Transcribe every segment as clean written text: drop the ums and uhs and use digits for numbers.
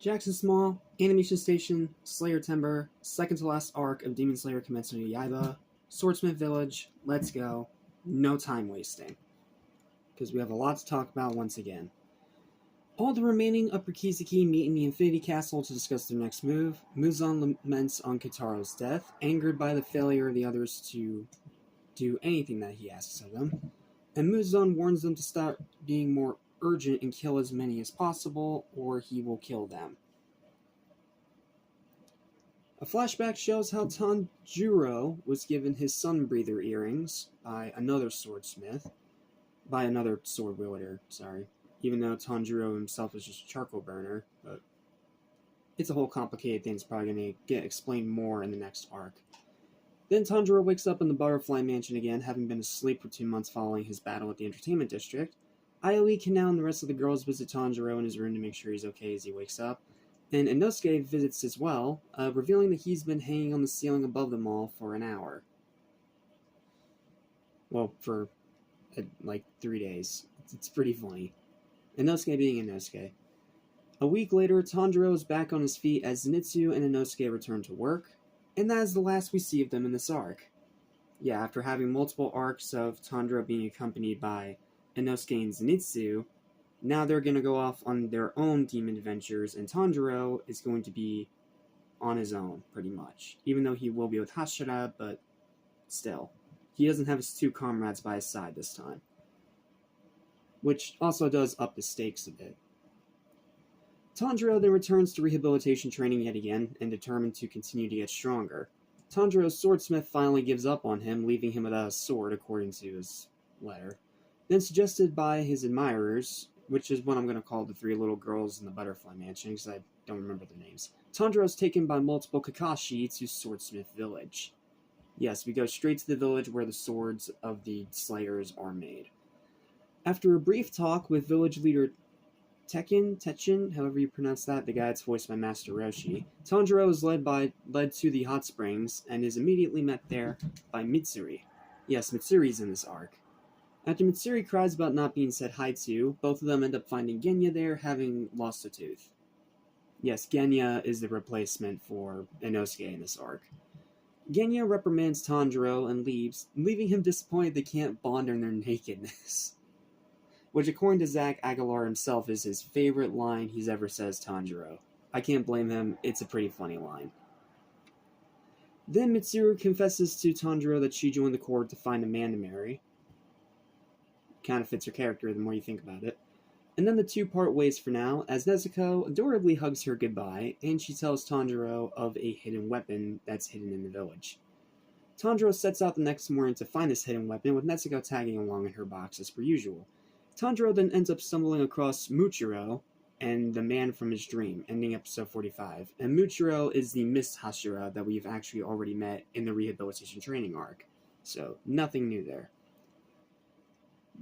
Jackson Small, Animation Station, Slayer-Tember, second to last arc of Demon Slayer Kimetsu no Yaiba, Swordsmith Village, let's go. No time wasting. Because we have a lot to talk about once again. All the remaining Upper Kizuki meet in the Infinity Castle to discuss their next move. Muzan laments on Kitaro's death, angered by the failure of the others to do anything that he asks of them. And Muzan warns them to stop being more urgent and kill as many as possible, or he will kill them. A flashback shows how Tanjiro was given his sun breather earrings by another swordsmith, by another sword wielder, even though Tanjiro himself is just a charcoal burner, but it's a whole complicated thing. It's probably going to get explained more in the next arc. Then Tanjiro wakes up in the Butterfly Mansion again, having been asleep for 2 months following his battle at the Entertainment District. Aoi, Kanao, and the rest of the girls visit Tanjiro in his room to make sure he's okay as he wakes up. And Inosuke visits as well, revealing that he's been hanging on the ceiling above them all for an hour. Well, for like 3 days. It's pretty funny. Inosuke being Inosuke. A week later, Tanjiro is back on his feet as Zenitsu and Inosuke return to work, and that is the last we see of them in this arc. Yeah, after having multiple arcs of Tanjiro being accompanied by Inosuke and Zenitsu, now they're going to go off on their own demon adventures, and Tanjiro is going to be on his own, pretty much. Even though he will be with Hashira, but still. He doesn't have his two comrades by his side this time. Which also does up the stakes a bit. Tanjiro then returns to rehabilitation training yet again, and determined to continue to get stronger. Tanjiro's swordsmith finally gives up on him, leaving him without a sword, according to his letter. Then suggested by his admirers, which is what I'm going to call the three little girls in the Butterfly Mansion, because I don't remember their names. Tanjiro is taken by multiple Kakashi to Swordsmith Village. Yes, we go straight to the village where the swords of the Slayers are made. After a brief talk with village leader Tekken, however you pronounce that, the guy that's voiced by Master Roshi, Tanjiro is led to the hot springs, and is immediately met there by Mitsuri. Yes, Mitsuri's in this arc. After Mitsuri cries about not being said hi to, both of them end up finding Genya there, having lost a tooth. Yes, Genya is the replacement for Inosuke in this arc. Genya reprimands Tanjiro and leaves, leaving him disappointed they can't bond in their nakedness. Which, according to Zach Aguilar himself, is his favorite line he's ever says Tanjiro. I can't blame him, it's a pretty funny line. Then Mitsuru confesses to Tanjiro that she joined the court to find a man to marry. Kind of fits her character the more you think about it. And then the two part ways for now, as Nezuko adorably hugs her goodbye, and she tells Tanjiro of a hidden weapon that's hidden in the village. Tanjiro sets out the next morning to find this hidden weapon, with Nezuko tagging along in her box as per usual. Tanjiro then ends up stumbling across Muchiro and the man from his dream, ending episode 45. And Muchiro is the Miss Hashira that we've actually already met in the rehabilitation training arc. So, nothing new there.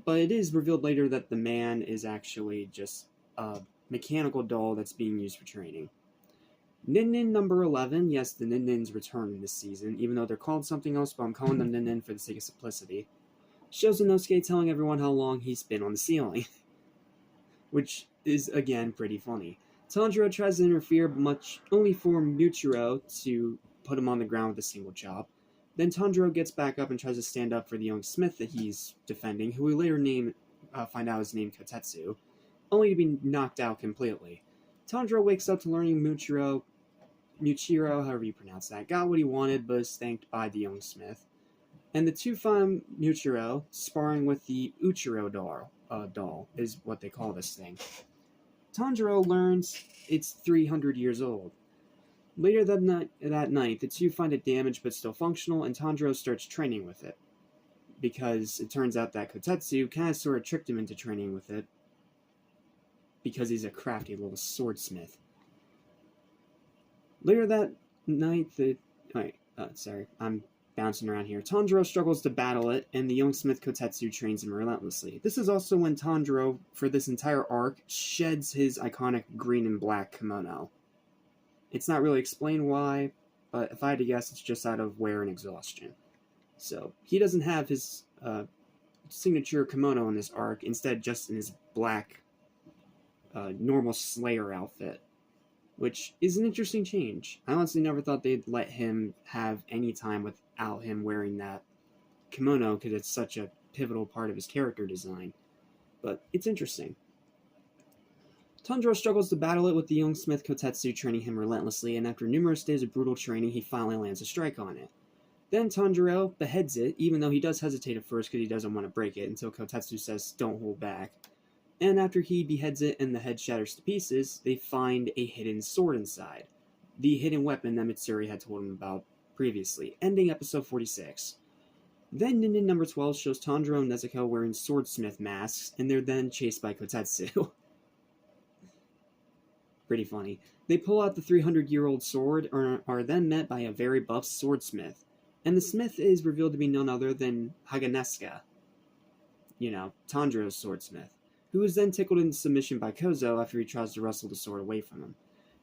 But it is revealed later that the man is actually just a mechanical doll that's being used for training. Nin number 11, yes, the Nin return in this season, even though they're called something else, but I'm calling them Nin for the sake of simplicity. Shows Inosuke telling everyone how long he's been on the ceiling. Which is, again, pretty funny. Tanjiro tries to interfere, but only for Muchiro to put him on the ground with a single chop. Then Tanjiro gets back up and tries to stand up for the young smith that he's defending, who we later find out is named Kotetsu, only to be knocked out completely. Tanjiro wakes up to learning Muchiro, however you pronounce that, got what he wanted, but is thanked by the young smith. And the two find Muchiro sparring with the Uchiro doll, is what they call this thing. Tanjiro learns it's 300 years old. Later that night, the two find it damaged but still functional, and Tanjiro starts training with it. Because it turns out that Kotetsu kind of sort of tricked him into training with it, because he's a crafty little swordsmith. Later that night, I'm bouncing around here. Tanjiro struggles to battle it, and the young smith Kotetsu trains him relentlessly. This is also when Tanjiro, for this entire arc, sheds his iconic green and black kimono. It's not really explained why, but if I had to guess, it's just out of wear and exhaustion. So, he doesn't have his signature kimono in this arc, instead just in his black normal Slayer outfit. which is an interesting change. I honestly never thought they'd let him have any time without him wearing that kimono, because it's such a pivotal part of his character design. But it's interesting. Tanjiro struggles to battle it with the young smith Kotetsu training him relentlessly, and after numerous days of brutal training, he finally lands a strike on it. Then Tanjiro beheads it, even though he does hesitate at first because he doesn't want to break it, until Kotetsu says, "Don't hold back." And after he beheads it and the head shatters to pieces, they find a hidden sword inside. The hidden weapon that Mitsuri had told him about previously, ending episode 46. Then Nin number 12 shows Tanjiro and Nezuko wearing Swordsmith masks, and they're then chased by Kotetsu. Pretty funny. They pull out the 300-year-old sword, and are then met by a very buff swordsmith. And the smith is revealed to be none other than Haganeska. Tanjiro's swordsmith, who is then tickled into submission by Kozo after he tries to wrestle the sword away from him.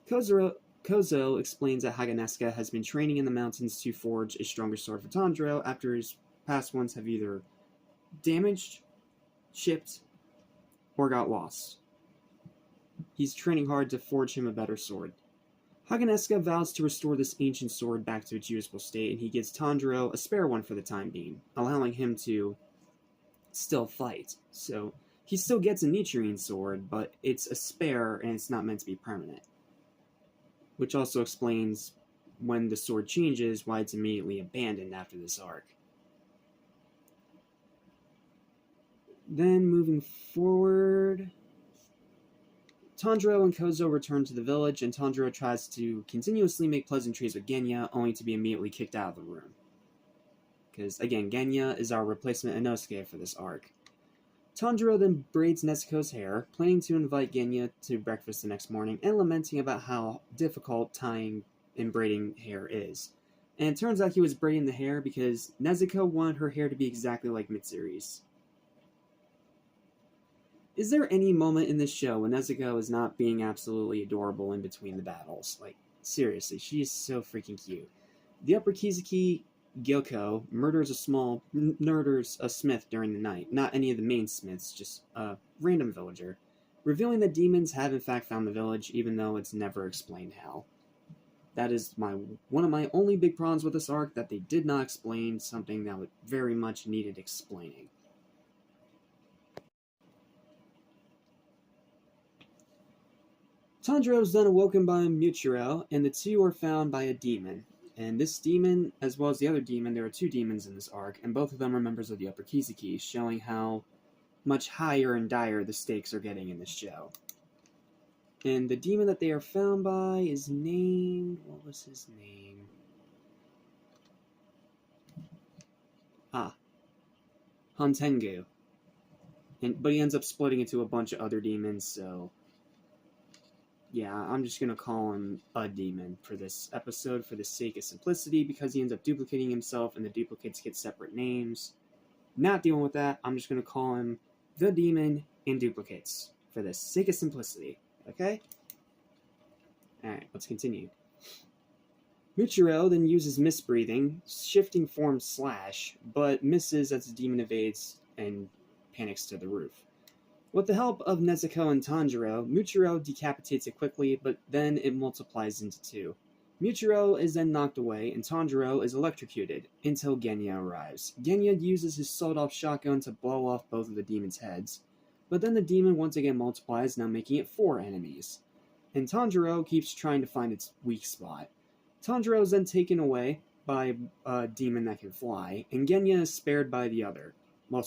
Kozo explains that Haganeska has been training in the mountains to forge a stronger sword for Tanjiro after his past ones have either damaged, shipped, or got lost. He's training hard to forge him a better sword. Haganeska vows to restore this ancient sword back to its usable state, and he gives Tanjiro a spare one for the time being, allowing him to still fight. So he still gets a Nichirin sword, but it's a spare and it's not meant to be permanent. Which also explains when the sword changes why it's immediately abandoned after this arc. Then moving forward, Tanjiro and Kozo return to the village, and Tanjiro tries to continuously make pleasantries with Genya, only to be immediately kicked out of the room. Because, again, Genya is our replacement Inosuke for this arc. Tanjiro then braids Nezuko's hair, planning to invite Genya to breakfast the next morning, and lamenting about how difficult tying and braiding hair is. And it turns out he was braiding the hair because Nezuko wanted her hair to be exactly like Mitsuri's. Is there any moment in this show when Nezuko is not being absolutely adorable in between the battles? Like, seriously, she is so freaking cute. The Upper Kizuki Gyoko murders a smith during the night. Not any of the main smiths, just a random villager. Revealing that demons have in fact found the village, even though it's never explained how. That is one of my only big problems with this arc, that they did not explain something that would very much needed explaining. Tanjiro is then awoken by Muchiro, and the two are found by a demon. And this demon, as well as the other demon, there are two demons in this arc, and both of them are members of the Upper Kizuki, showing how much higher and dire the stakes are getting in this show. And the demon that they are found by is named... what was his name? Hantengu. But he ends up splitting into a bunch of other demons, so... yeah, I'm just going to call him a demon for this episode for the sake of simplicity, because he ends up duplicating himself and the duplicates get separate names. Not dealing with that, I'm just going to call him the demon in duplicates for the sake of simplicity. Okay? Alright, let's continue. Muchiro then uses misbreathing, shifting form Slash, but misses as the demon evades and panics to the roof. With the help of Nezuko and Tanjiro, Muchiro decapitates it quickly, but then it multiplies into two. Muchiro is then knocked away, and Tanjiro is electrocuted, until Genya arrives. Genya uses his sawed-off shotgun to blow off both of the demon's heads, but then the demon once again multiplies, now making it 4 enemies. And Tanjiro keeps trying to find its weak spot. Tanjiro is then taken away by a demon that can fly, and Genya is spared by the other. Well,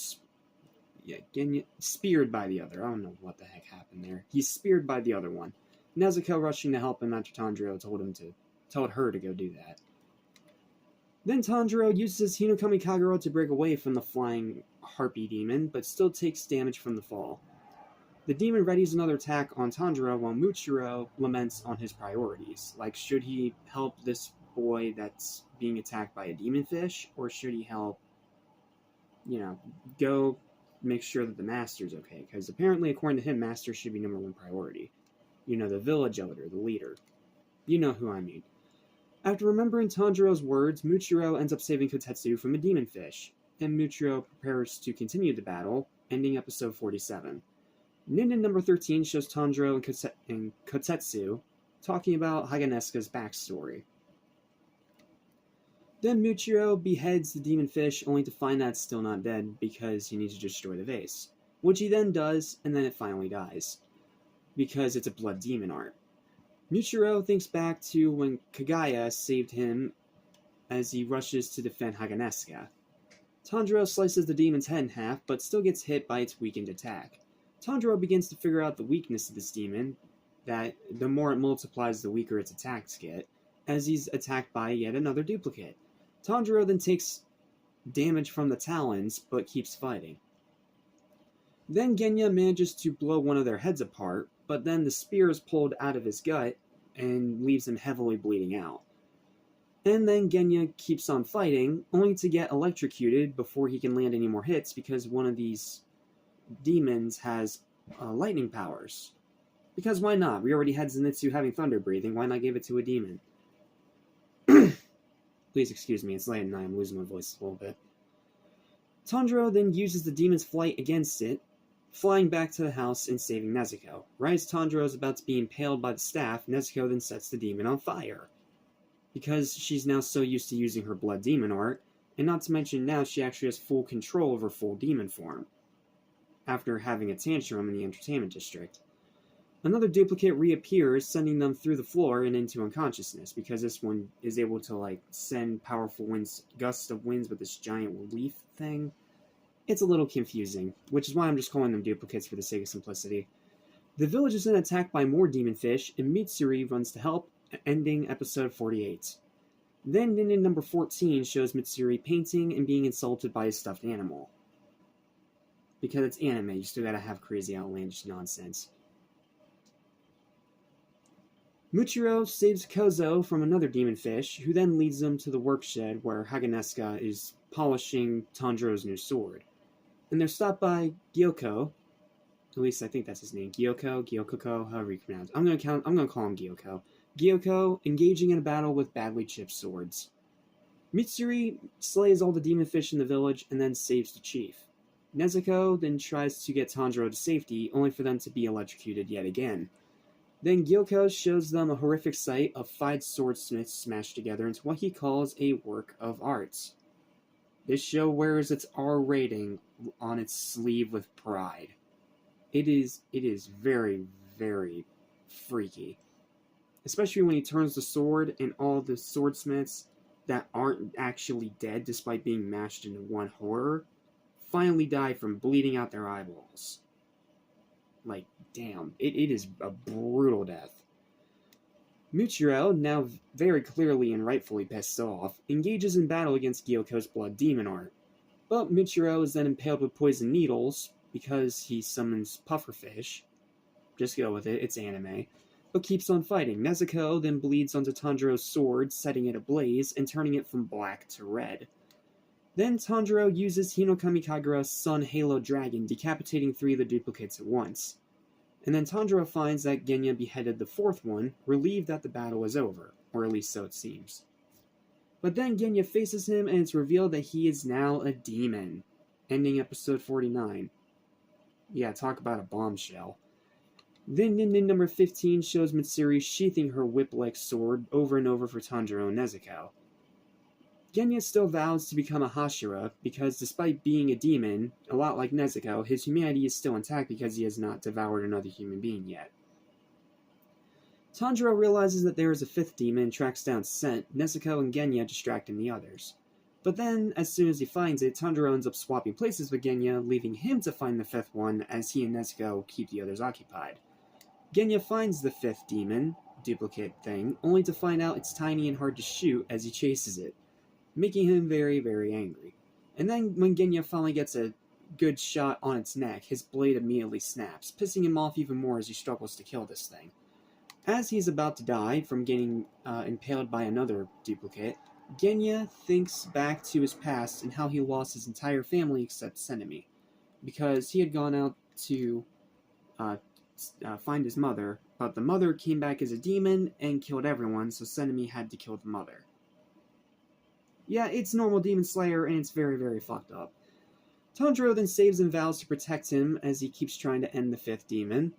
Genya speared by the other. I don't know what the heck happened there. He's speared by the other one. Nezuko rushing to help him after Tanjiro told her to go do that. Then Tanjiro uses Hinokami Kagero to break away from the flying harpy demon, but still takes damage from the fall. The demon readies another attack on Tanjiro while Muchiro laments on his priorities. Like, should he help this boy that's being attacked by a demon fish, or should he help, go make sure that the master's okay? Because apparently, according to him, master should be number 1 priority. The village elder, the leader. You know who I mean. After remembering Tanjiro's words, Muchiro ends up saving Kotetsu from a demon fish, and Muchiro prepares to continue the battle, ending episode 47. Nin number 13 shows Tanjiro and Kotetsu talking about Haganeska's backstory. Then Muchiro beheads the demon fish, only to find that it's still not dead because he needs to destroy the vase. Which he then does, and then it finally dies. Because it's a blood demon art. Muchiro thinks back to when Kagaya saved him as he rushes to defend Haganeska. Tanjiro slices the demon's head in half, but still gets hit by its weakened attack. Tanjiro begins to figure out the weakness of this demon, that the more it multiplies, the weaker its attacks get, as he's attacked by yet another duplicate. Tanjiro then takes damage from the talons, but keeps fighting. Then Genya manages to blow one of their heads apart, but then the spear is pulled out of his gut and leaves him heavily bleeding out. And then Genya keeps on fighting, only to get electrocuted before he can land any more hits because one of these demons has lightning powers. Because why not? We already had Zenitsu having thunder breathing, why not give it to a demon? Please excuse me, it's late at night, I'm losing my voice a little bit. Tanjiro then uses the demon's flight against it, flying back to the house and saving Nezuko. Right as Tanjiro is about to be impaled by the staff, Nezuko then sets the demon on fire. Because she's now so used to using her blood demon art, and not to mention now she actually has full control over full demon form, after having a tantrum in the entertainment district. Another duplicate reappears, sending them through the floor and into unconsciousness, because this one is able to, send powerful winds, gusts of winds with this giant leaf thing. It's a little confusing, which is why I'm just calling them duplicates for the sake of simplicity. The village is then attacked by more demon fish, and Mitsuri runs to help, ending episode 48. Then Nin number 14 shows Mitsuri painting and being insulted by a stuffed animal. Because it's anime, you still gotta have crazy outlandish nonsense. Muchiro saves Kozo from another demon fish, who then leads them to the workshed where Haganeska is polishing Tanjiro's new sword. And they're stopped by Gyoko. At least I think that's his name. Gyokoko, however you pronounce it. I'm gonna call him Gyoko. Gyoko engaging in a battle with badly chipped swords. Mitsuri slays all the demon fish in the village and then saves the chief. Nezuko then tries to get Tanjiro to safety, only for them to be electrocuted yet again. Then Gyoko shows them a horrific sight of 5 swordsmiths smashed together into what he calls a work of art. This show wears its R rating on its sleeve with pride. It is very, very freaky. Especially when he turns the sword and all the swordsmiths that aren't actually dead despite being mashed into one horror finally die from bleeding out their eyeballs. Damn, it is a brutal death. Muchiro, now very clearly and rightfully pissed off, engages in battle against Gyoko's blood demon art. But Muchiro is then impaled with poison needles because he summons pufferfish. Just go with it, it's anime. But keeps on fighting. Nezuko then bleeds onto Tanjiro's sword, setting it ablaze and turning it from black to red. Then Tanjiro uses Hinokami Kagura's Sun Halo Dragon, decapitating 3 of the duplicates at once. And then Tanjiro finds that Genya beheaded the 4th one, relieved that the battle is over, or at least so it seems. But then Genya faces him and it's revealed that he is now a demon, ending episode 49. Yeah, talk about a bombshell. Then Nin number 15 shows Mitsuri sheathing her whip-like sword over and over for Tanjiro and Nezuko. Genya still vows to become a Hashira, because despite being a demon, a lot like Nezuko, his humanity is still intact because he has not devoured another human being yet. Tanjiro realizes that there is a 5th demon and tracks down scent, Nezuko and Genya distracting the others. But then, as soon as he finds it, Tanjiro ends up swapping places with Genya, leaving him to find the 5th one as he and Nezuko keep the others occupied. Genya finds the 5th demon, duplicate thing, only to find out it's tiny and hard to shoot as he chases it, making him very, very angry. And then when Genya finally gets a good shot on its neck, his blade immediately snaps, pissing him off even more as he struggles to kill this thing. As he's about to die from getting impaled by another duplicate, Genya thinks back to his past and how he lost his entire family except Senemi, because he had gone out to find his mother, but the mother came back as a demon and killed everyone, so Senemi had to kill the mother. Yeah, it's normal Demon Slayer, and it's very, very fucked up. Tanjiro then saves and vows to protect him as he keeps trying to end the 5th demon.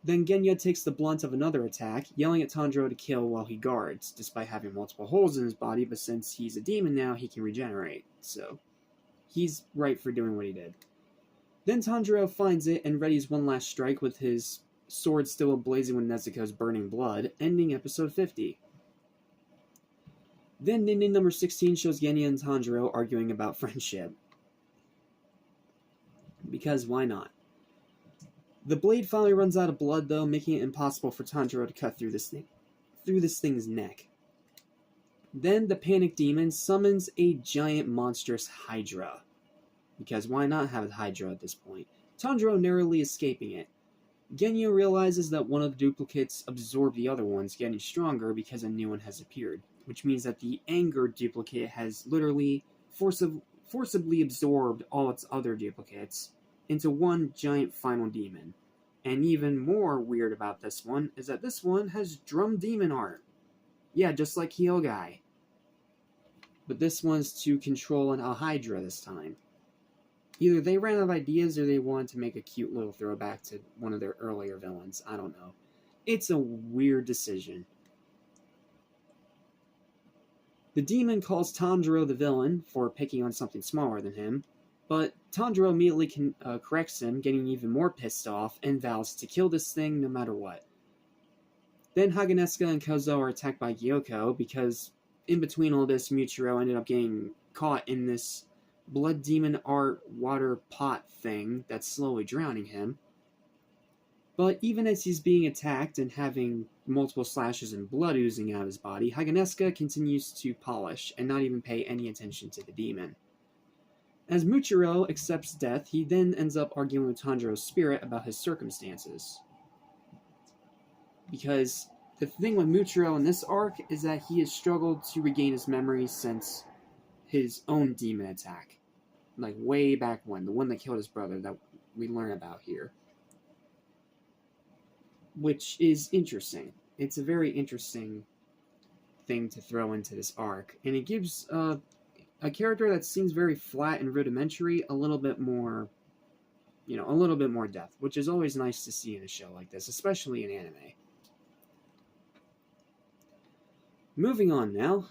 Then Genya takes the blunt of another attack, yelling at Tanjiro to kill while he guards, despite having multiple holes in his body, but since he's a demon now, he can regenerate, so he's right for doing what he did. Then Tanjiro finds it and readies one last strike with his sword still ablazing with Nezuko's burning blood, ending episode 50. Then Nin number 16 shows Genya and Tanjiro arguing about friendship. Because why not? The blade finally runs out of blood, though, making it impossible for Tanjiro to cut through this thing's neck. Then the panicked demon summons a giant monstrous Hydra. Because why not have a Hydra at this point? Tanjiro narrowly escaping it. Genya realizes that one of the duplicates absorbed the other ones, getting stronger because a new one has appeared, which means that the angered duplicate has literally forcibly absorbed all its other duplicates into one giant final demon. And even more weird about this one is that this one has drum demon art. Yeah, just like Hyogai. But this one's to control a Hydra this time. Either they ran out of ideas or they wanted to make a cute little throwback to one of their earlier villains. I don't know. It's a weird decision. The demon calls Tanjiro the villain for picking on something smaller than him, but Tanjiro immediately corrects him, getting even more pissed off, and vows to kill this thing no matter what. Then Haganeska and Kozo are attacked by Gyoko, because in between all this, Muchiro ended up getting caught in this blood demon art water pot thing that's slowly drowning him. But even as he's being attacked and having multiple slashes and blood oozing out of his body, Haganeska continues to polish and not even pay any attention to the demon. As Muchiro accepts death, he then ends up arguing with Tanjiro's spirit about his circumstances. Because the thing with Muchiro in this arc is that he has struggled to regain his memories since his own demon attack. Like way back when, the one that killed his brother that we learn about here. Which is interesting. It's a very interesting thing to throw into this arc. And it gives a character that seems very flat and rudimentary a little bit more, a little bit more depth. Which is always nice to see in a show like this, especially in anime. Moving on now.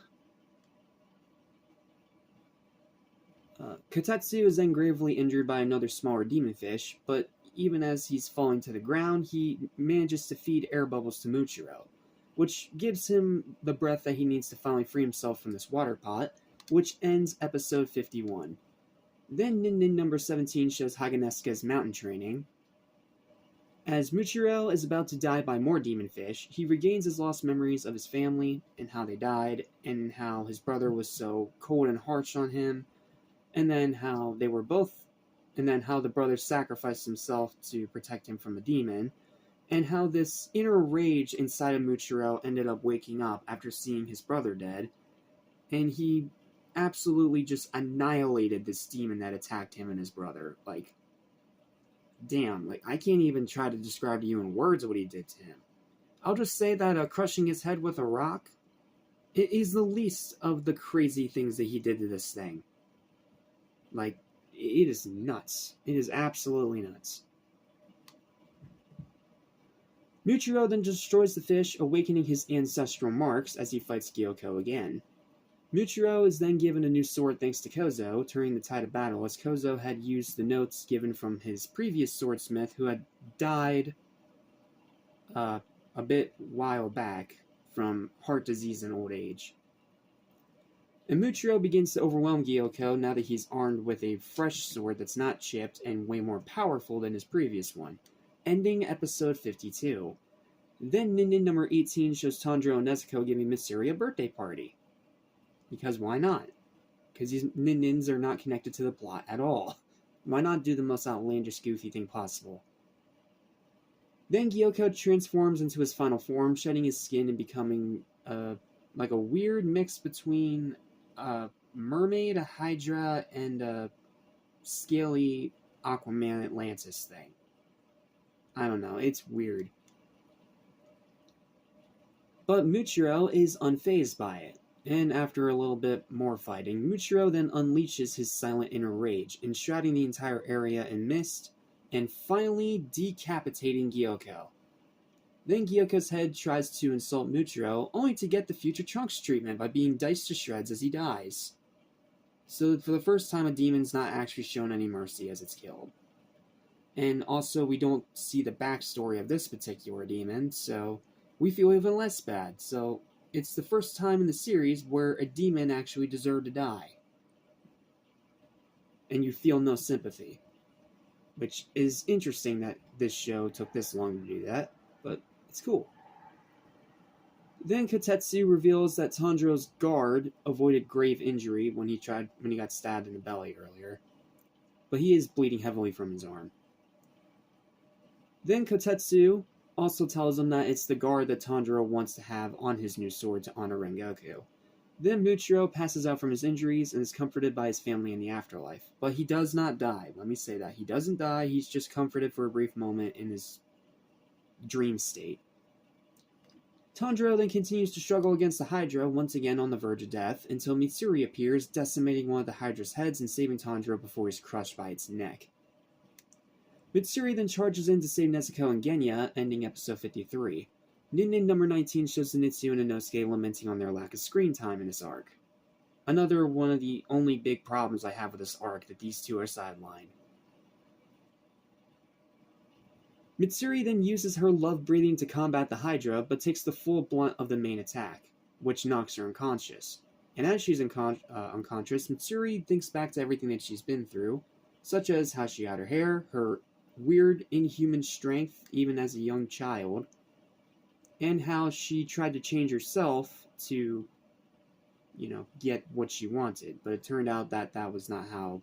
Kotetsu is then gravely injured by another smaller demon fish, but even as he's falling to the ground, he manages to feed air bubbles to Muchiro, which gives him the breath that he needs to finally free himself from this water pot, which ends episode 51. Then Nin number 17 shows Haganeska's mountain training. As Muchiro is about to die by more demon fish, he regains his lost memories of his family and how they died, and how his brother was so cold and harsh on him, and then how the brother sacrificed himself to protect him from a demon, and how this inner rage inside of Muchiro ended up waking up after seeing his brother dead, and he absolutely just annihilated this demon that attacked him and his brother. Like, damn, I can't even try to describe to you in words what he did to him. I'll just say that crushing his head with a rock is the least of the crazy things that he did to this thing. Like, it is nuts. It is absolutely nuts. Muchiro then destroys the fish, awakening his ancestral marks as he fights Gyoko again. Muchiro is then given a new sword thanks to Kozo, turning the tide of battle, as Kozo had used the notes given from his previous swordsmith, who had died a bit while back from heart disease and old age. And Muchiro begins to overwhelm Gyoko now that he's armed with a fresh sword that's not chipped and way more powerful than his previous one, ending episode 52. Then Nin number 18 shows Tanjiro and Nezuko giving Mitsuri a birthday party. Because why not? Because these Nins are not connected to the plot at all. Why not do the most outlandish, goofy thing possible? Then Gyoko transforms into his final form, shedding his skin and becoming like a weird mix between a mermaid, a hydra, and a scaly Aquaman Atlantis thing. I don't know, it's weird. But Muchiro is unfazed by it, and after a little bit more fighting, Muchiro then unleashes his silent inner rage, enshrouding the entire area in mist, and finally decapitating Gyoko. Then Gyoko's head tries to insult Muchiro, only to get the future Trunks treatment by being diced to shreds as he dies. So for the first time, a demon's not actually shown any mercy as it's killed. And also, we don't see the backstory of this particular demon, so we feel even less bad. So it's the first time in the series where a demon actually deserved to die. And you feel no sympathy. Which is interesting that this show took this long to do that, but it's cool. Then Kotetsu reveals that Tanjiro's guard avoided grave injury when he got stabbed in the belly earlier, but he is bleeding heavily from his arm. Then Kotetsu also tells him that it's the guard that Tanjiro wants to have on his new sword to honor Rengoku. Then Muchiro passes out from his injuries and is comforted by his family in the afterlife. But he does not die. Let me say that. He doesn't die. He's just comforted for a brief moment in his dream state. Tanjiro then continues to struggle against the Hydra, once again on the verge of death, until Mitsuri appears, decimating one of the Hydra's heads and saving Tanjiro before he's crushed by its neck. Mitsuri then charges in to save Nezuko and Genya, ending episode 53. Nin number 19 shows Zenitsu and Inosuke lamenting on their lack of screen time in this arc. Another one of the only big problems I have with this arc, that these two are sidelined. Mitsuri then uses her love breathing to combat the Hydra, but takes the full blunt of the main attack, which knocks her unconscious. And as she's unconscious, Mitsuri thinks back to everything that she's been through, such as how she got her hair, her weird inhuman strength even as a young child, and how she tried to change herself to, get what she wanted. But it turned out that that was not how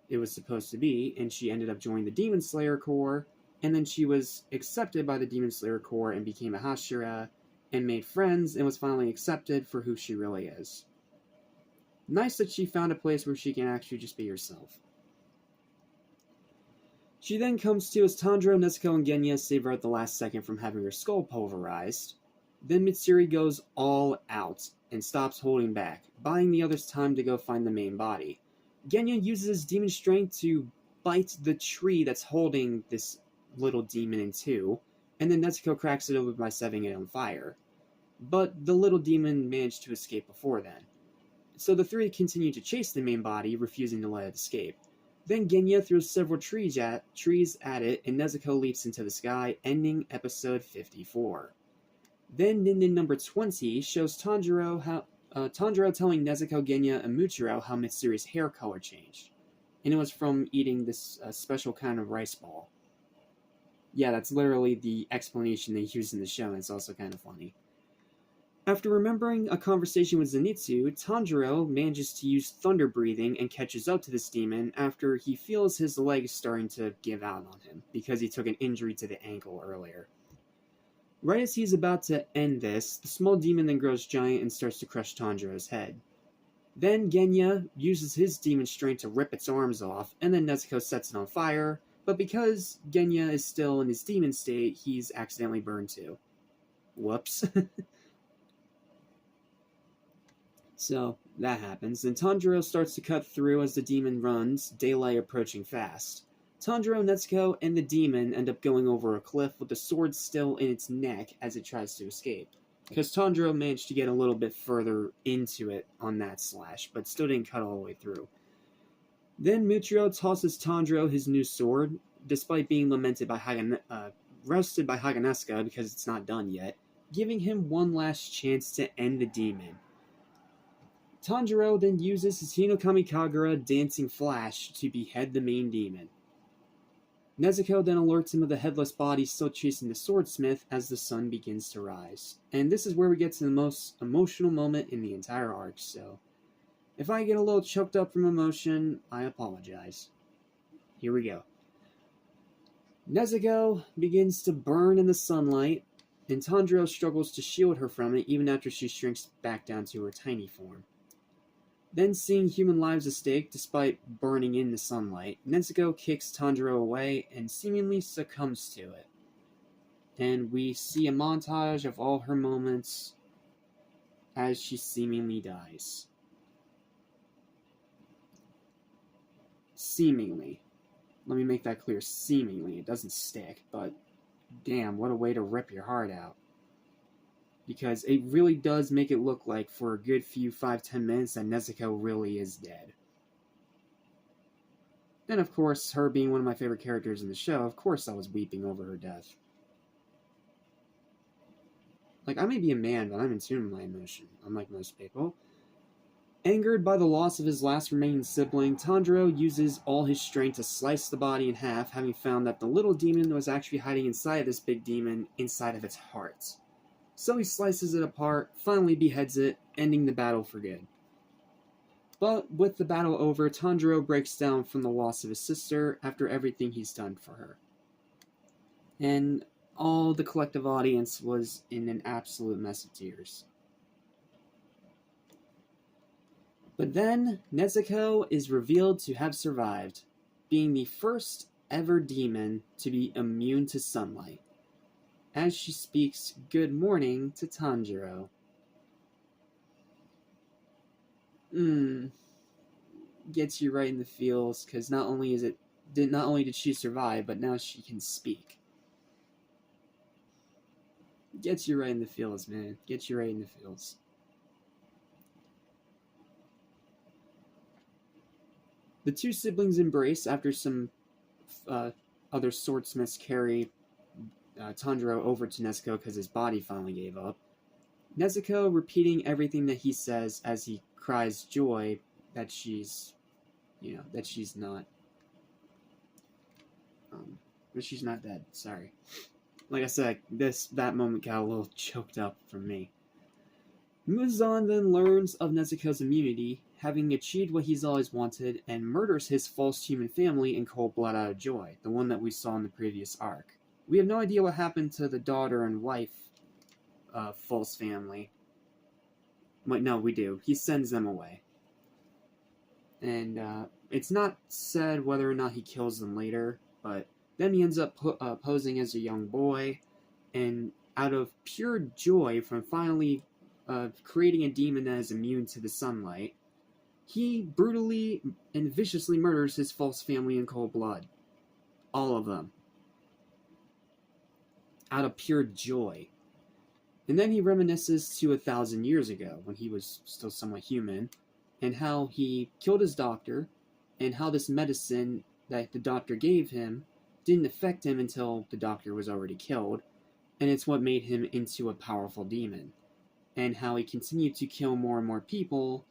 it was supposed to be, and she ended up joining the Demon Slayer Corps, and then she was accepted by the Demon Slayer Corps and became a Hashira, and made friends, and was finally accepted for who she really is. Nice that she found a place where she can actually just be herself. She then comes to as Tanjiro, Nezuko, and Genya save her at the last second from having her skull pulverized. Then Mitsuri goes all out and stops holding back, buying the others time to go find the main body. Genya uses his demon strength to bite the tree that's holding this little demon in two, and then Nezuko cracks it open by setting it on fire. But the little demon managed to escape before then. So the three continue to chase the main body, refusing to let it escape. Then Genya throws several trees at it, and Nezuko leaps into the sky, ending episode 54. Then Nin number 20 shows Tanjiro telling Nezuko, Genya, and Muchiro how Mitsuri's hair color changed. And it was from eating this special kind of rice ball. Yeah, that's literally the explanation they use in the show, and it's also kind of funny. After remembering a conversation with Zenitsu, Tanjiro manages to use thunder breathing and catches up to this demon after he feels his leg starting to give out on him, because he took an injury to the ankle earlier. Right as he's about to end this, the small demon then grows giant and starts to crush Tanjiro's head. Then Genya uses his demon strength to rip its arms off, and then Nezuko sets it on fire, but because Genya is still in his demon state, he's accidentally burned too. Whoops. So, that happens. Then Tanjiro starts to cut through as the demon runs, daylight approaching fast. Tanjiro, Nezuko, and the demon end up going over a cliff with the sword still in its neck as it tries to escape. Because Tanjiro managed to get a little bit further into it on that slash, but still didn't cut all the way through. Then Muchiro tosses Tanjiro his new sword, despite being lamented by roasted by Haganesuka because it's not done yet, giving him one last chance to end the demon. Tanjiro then uses his Hinokami Kagura Dancing Flash to behead the main demon. Nezuko then alerts him of the headless body still chasing the Swordsmith as the sun begins to rise. And this is where we get to the most emotional moment in the entire arc, so if I get a little choked up from emotion, I apologize. Here we go. Nezuko begins to burn in the sunlight, and Tanjiro struggles to shield her from it even after she shrinks back down to her tiny form. Then, seeing human lives at stake despite burning in the sunlight, Nezuko kicks Tanjiro away and seemingly succumbs to it. And we see a montage of all her moments as she seemingly dies. Seemingly. Let me make that clear. Seemingly. It doesn't stick, but damn, what a way to rip your heart out. Because it really does make it look like, for a good few 5-10 minutes, that Nezuko really is dead. And of course, her being one of my favorite characters in the show, of course I was weeping over her death. Like, I may be a man, but I'm in tune with my emotion, unlike most people. Angered by the loss of his last remaining sibling, Tanjiro uses all his strength to slice the body in half, having found that the little demon was actually hiding inside this big demon, inside of its heart. So he slices it apart, finally beheads it, ending the battle for good. But with the battle over, Tanjiro breaks down from the loss of his sister after everything he's done for her. And all the collective audience was in an absolute mess of tears. But then, Nezuko is revealed to have survived, being the first ever demon to be immune to sunlight, as she speaks good morning to Tanjiro. Gets you right in the feels, because not only did she survive, but now she can speak. Gets you right in the feels, man. Gets you right in the feels. The two siblings embrace after some other swordsmiths carry Tanjiro over to Nezuko because his body finally gave up. Nezuko repeating everything that he says as he cries joy that she's not dead. Sorry. Like I said, that moment got a little choked up for me. Muzan then learns of Nezuko's immunity, having achieved what he's always wanted, and murders his false human family in cold blood out of joy, the one that we saw in the previous arc. We have no idea what happened to the daughter and wife false family. But no, we do. He sends them away. And it's not said whether or not he kills them later, but then he ends up posing as a young boy, and out of pure joy from finally creating a demon that is immune to the sunlight, he brutally and viciously murders his false family in cold blood. All of them. Out of pure joy. And then he reminisces to 1,000 years ago, when he was still somewhat human, and how he killed his doctor, and how this medicine that the doctor gave him didn't affect him until the doctor was already killed, and it's what made him into a powerful demon. And how he continued to kill more and more people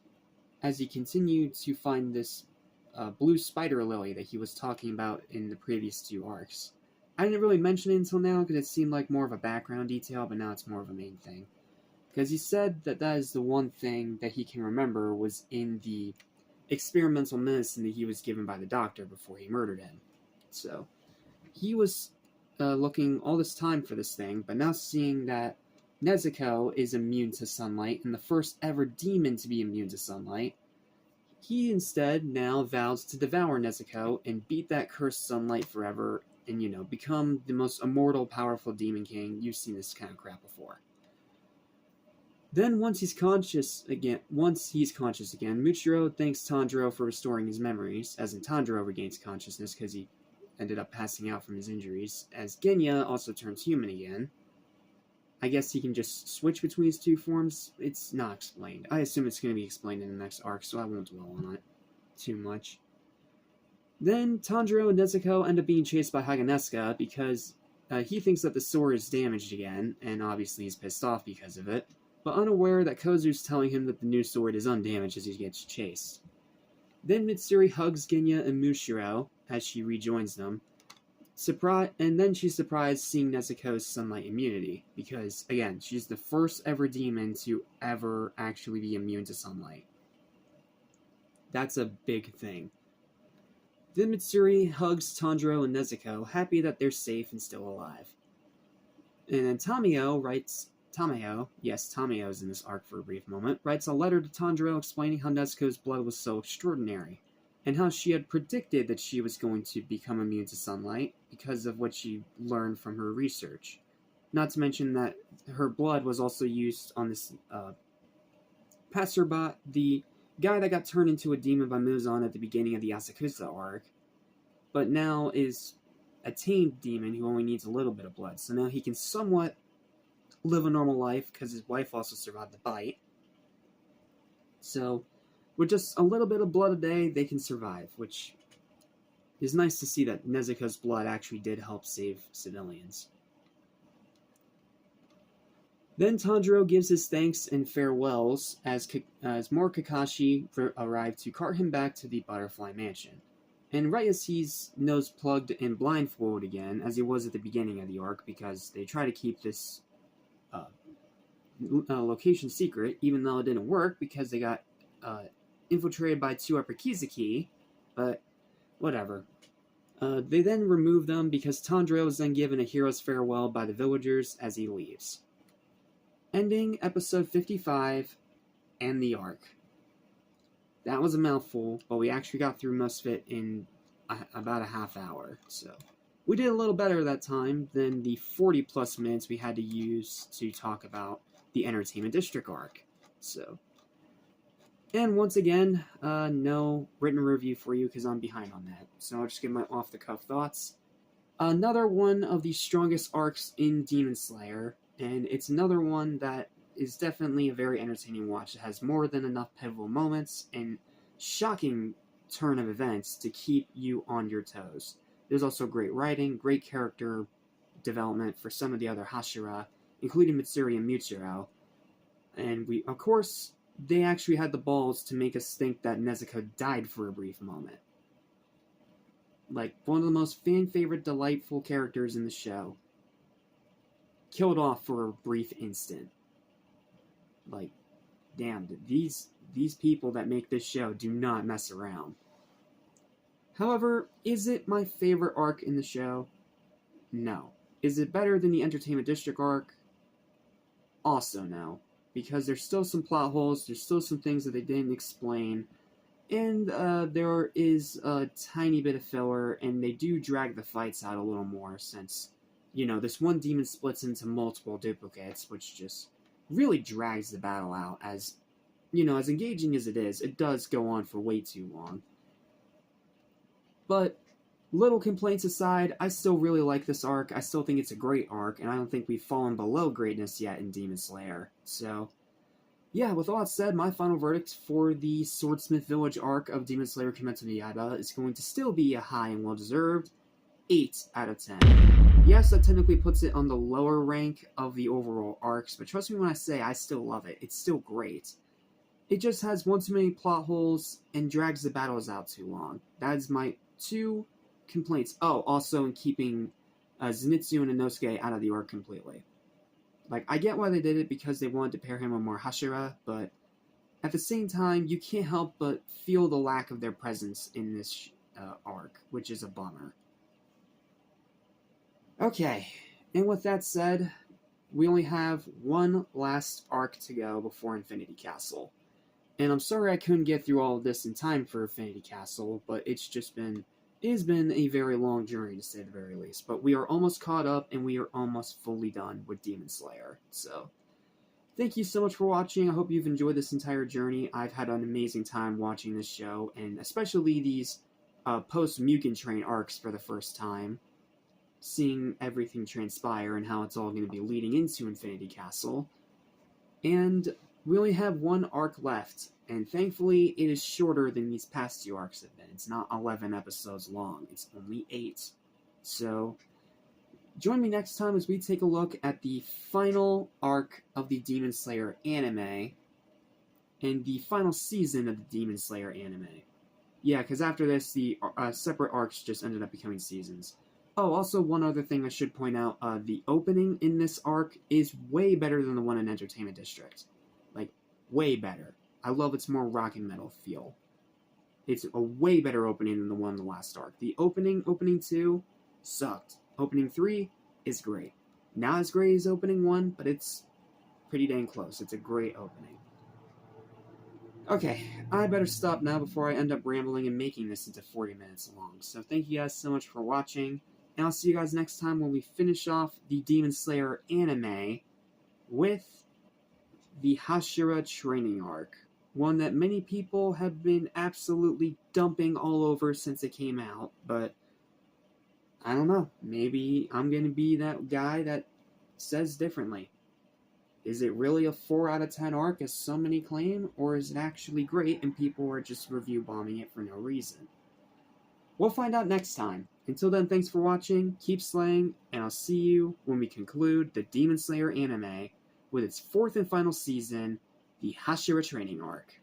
as he continued to find this blue spider lily that he was talking about in the previous 2 arcs. I didn't really mention it until now because it seemed like more of a background detail, but now it's more of a main thing. Because he said that is the one thing that he can remember was in the experimental medicine that he was given by the doctor before he murdered him. So, he was looking all this time for this thing, but now seeing that Nezuko is immune to sunlight, and the first ever demon to be immune to sunlight, he instead now vows to devour Nezuko and beat that cursed sunlight forever, and become the most immortal, powerful demon king. You've seen this kind of crap before. Then once he's conscious again, Muchiro thanks Tanjiro for restoring his memories, as in Tanjiro regains consciousness because he ended up passing out from his injuries, as Genya also turns human again. I guess he can just switch between his 2 forms. It's not explained. I assume it's going to be explained in the next arc, so I won't dwell on it too much. Then Tanjiro and Nezuko end up being chased by Haganesuka because he thinks that the sword is damaged again, and obviously he's pissed off because of it, but unaware that Kozu's telling him that the new sword is undamaged as he gets chased. Then Mitsuri hugs Genya and Mushiro as she rejoins them, and then she's surprised seeing Nezuko's sunlight immunity, because, again, she's the first ever demon to ever actually be immune to sunlight. That's a big thing. Then Mitsuri hugs Tanjiro and Nezuko, happy that they're safe and still alive. And then Tamio is in this arc for a brief moment, writes a letter to Tanjiro explaining how Nezuko's blood was so extraordinary, and how she had predicted that she was going to become immune to sunlight because of what she learned from her research. Not to mention that her blood was also used on this passerby, the guy that got turned into a demon by Muzan at the beginning of the Asakusa arc, but now is a tamed demon who only needs a little bit of blood. So now he can somewhat live a normal life because his wife also survived the bite. So with just a little bit of blood a day, they can survive, which is nice to see that Nezuko's blood actually did help save civilians. Then Tanjiro gives his thanks and farewells as more Kakashi arrive to cart him back to the Butterfly Mansion. And right as he's nose plugged and blindfolded again, as he was at the beginning of the arc, because they try to keep this location secret, even though it didn't work because they got infiltrated by 2 Upper Kizuki, but whatever. They then remove them because Tanjiro is then given a hero's farewell by the villagers as he leaves. Ending episode 55 and the arc. That was a mouthful, but we actually got through most of it in about a half hour, so we did a little better that time than the 40 plus minutes we had to use to talk about the Entertainment District arc. So, and once again, no written review for you because I'm behind on that, so I'll just give my off-the-cuff thoughts. Another one of the strongest arcs in Demon Slayer, and it's another one that is definitely a very entertaining watch. It has more than enough pivotal moments and shocking turn of events to keep you on your toes. There's also great writing, great character development for some of the other Hashira, including Mitsuri and Mutsuro. And of course, they actually had the balls to make us think that Nezuko died for a brief moment. Like, one of the most fan-favorite, delightful characters in the show. Killed off for a brief instant. Like, damn, these people that make this show do not mess around. However, is it my favorite arc in the show? No. Is it better than the Entertainment District arc? Also no. Because there's still some plot holes, there's still some things that they didn't explain, and there is a tiny bit of filler, and they do drag the fights out a little more since, this one demon splits into multiple duplicates, which just really drags the battle out. As engaging as it is, it does go on for way too long. But little complaints aside, I still really like this arc. I still think it's a great arc, and I don't think we've fallen below greatness yet in Demon Slayer. So, yeah, with all that said, my final verdict for the Swordsmith Village arc of Demon Slayer Kimetsu no Yaiba is going to still be a high and well-deserved 8 out of 10. Yes, that technically puts it on the lower rank of the overall arcs, but trust me when I say I still love it. It's still great. It just has one too many plot holes and drags the battles out too long. That is my 2 complaints. Oh, also in keeping Zenitsu and Inosuke out of the arc completely. Like, I get why they did it because they wanted to pair him with more Hashira, but at the same time, you can't help but feel the lack of their presence in this arc, which is a bummer. Okay, and with that said, we only have one last arc to go before Infinity Castle. And I'm sorry I couldn't get through all of this in time for Infinity Castle, but it has been a very long journey, to say the very least. But we are almost caught up, and we are almost fully done with Demon Slayer. So, thank you so much for watching. I hope you've enjoyed this entire journey. I've had an amazing time watching this show, and especially these post-Mugen Train arcs for the first time. Seeing everything transpire and how it's all going to be leading into Infinity Castle. And we only have one arc left, and thankfully it is shorter than these past 2 arcs have been. It's not 11 episodes long, it's only 8. So, join me next time as we take a look at the final arc of the Demon Slayer anime, and the final season of the Demon Slayer anime. Yeah, because after this, the separate arcs just ended up becoming seasons. Oh, also one other thing I should point out, the opening in this arc is way better than the one in Entertainment District. Like, way better. I love its more rock and metal feel. It's a way better opening than the one in the last arc. The opening 2, sucked. Opening 3 is great. Not as great as opening 1, but it's pretty dang close. It's a great opening. Okay, I better stop now before I end up rambling and making this into 40 minutes long. So thank you guys so much for watching. And I'll see you guys next time when we finish off the Demon Slayer anime with the Hashira training arc. One that many people have been absolutely dumping all over since it came out, but I don't know. Maybe I'm going to be that guy that says differently. Is it really a 4 out of 10 arc as so many claim, or is it actually great and people are just review bombing it for no reason? We'll find out next time. Until then, thanks for watching, keep slaying, and I'll see you when we conclude the Demon Slayer anime with its 4th and final season, the Hashira training arc.